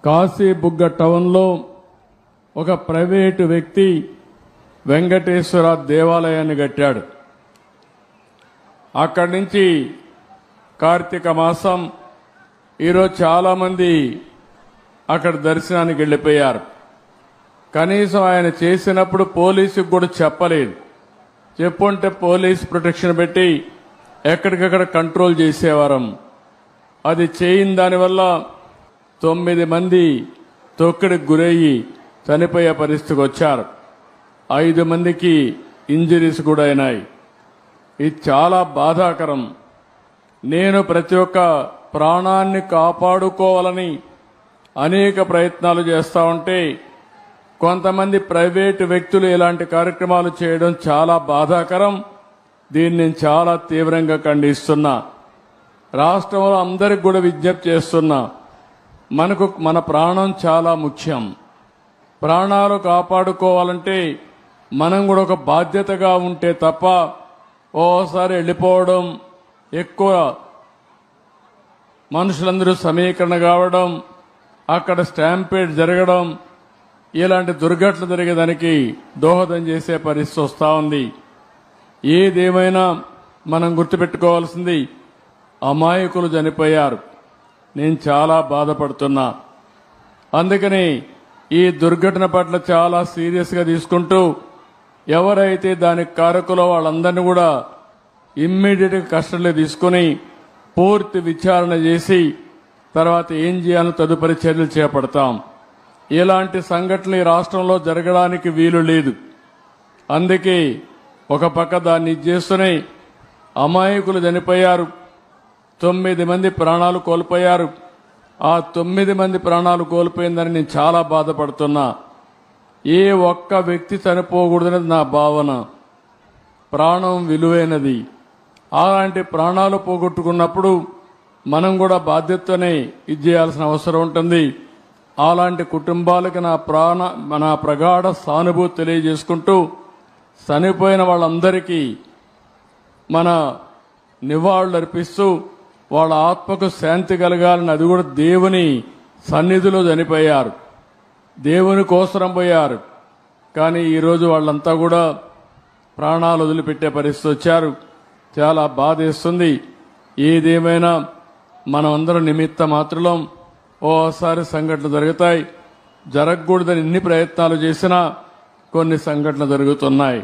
కాశీబుగ్గ టౌన్లో ఒక ప్రైవేటు వ్యక్తి వెంకటేశ్వర దేవాలయాన్ని కట్టాడు. అక్కడి నుంచి కార్తీక మాసం ఈరోజు చాలామంది అక్కడ దర్శనానికి వెళ్ళిపోయారు. కనీసం ఆయన చేసినప్పుడు పోలీసుకు కూడా చెప్పలేదు. చెప్పుంటే పోలీస్ ప్రొటెక్షన్ పెట్టి ఎక్కడికక్కడ కంట్రోల్ చేసేవారం. అది చేయని దానివల్ల 9 మంది తొక్కిడికి గురయ్యి చనిపోయే పరిస్థితికి వచ్చారు. 5 మందికి ఇంజరీస్ కూడా అయినాయి. ఇది చాలా బాధాకరం. నేను ప్రతి ఒక్క ప్రాణాన్ని కాపాడుకోవాలని అనేక ప్రయత్నాలు చేస్తా ఉంటే కొంతమంది ప్రైవేటు వ్యక్తులు ఇలాంటి కార్యక్రమాలు చేయడం చాలా బాధాకరం. దీన్ని నేను చాలా తీవ్రంగా ఖండిస్తున్నా. రాష్ట్రంలో అందరికి కూడా విజ్ఞప్తి చేస్తున్నా, మన ప్రాణం చాలా ముఖ్యం. ప్రాణాలు కాపాడుకోవాలంటే మనం కూడా ఒక బాధ్యతగా ఉంటే తప్ప ఓసారి వెళ్ళిపోవడం, ఎక్కువ మనుషులందరూ సమీకరణ కావడం, అక్కడ స్టాంపేడ్ జరగడం, ఇలాంటి దుర్ఘటనలు జరిగేదానికి దోహదం చేసే పరిస్థితి వస్తూ ఉంది. ఏదేమైనా మనం గుర్తుపెట్టుకోవాల్సింది, అమాయకులు చనిపోయారు. నేను చాలా బాధపడుతున్నా. అందుకని ఈ దుర్ఘటన పట్ల చాలా సీరియస్గా తీసుకుంటూ ఎవరైతే దానికి కారకులో వాళ్ళందరినీ కూడా ఇమ్మీడియట్గా కస్టడీలో తీసుకుని పూర్తి విచారణ చేసి తర్వాత ఏం చేయాలో తదుపరి చర్యలు చేపడతాం. ఇలాంటి సంఘటనలు ఈ రాష్ట్రంలో జరగడానికి వీలు లేదు. అందుకే ఒక పక్క దాన్ని చేస్తూనే అమాయకులు చనిపోయారు. 9 మంది ప్రాణాలు కోల్పోయారు. ఆ 9 మంది ప్రాణాలు కోల్పోయిందని నేను చాలా బాధపడుతున్నా. ఏ ఒక్క వ్యక్తి చనిపోకూడదనేది నా భావన. ప్రాణం విలువైనది. అలాంటి ప్రాణాలు పోగొట్టుకున్నప్పుడు మనం కూడా బాధ్యతనే ఇది చేయాల్సిన అవసరం ఉంటుంది. అలాంటి కుటుంబాలకు నా ప్రగాఢ సానుభూతి తెలియజేసుకుంటూ చనిపోయిన వాళ్ళందరికీ మన నివాళులు అర్పిస్తూ వాళ్ళ ఆత్మకు శాంతి కలగాలని, అది కూడా దేవుని సన్నిధిలో చనిపోయారు, దేవుని కోసరం పోయారు. కానీ ఈరోజు వాళ్ళంతా కూడా ప్రాణాలు వదిలిపెట్టే పరిస్థితి వచ్చారు. చాలా బాధేస్తుంది. ఏదేమైనా మనం అందరం నిమిత్త మాత్రం. ఓసారి సంఘటనలు జరుగుతాయి. జరగకూడదని ఎన్ని ప్రయత్నాలు చేసినా కొన్ని సంఘటనలు జరుగుతున్నాయి.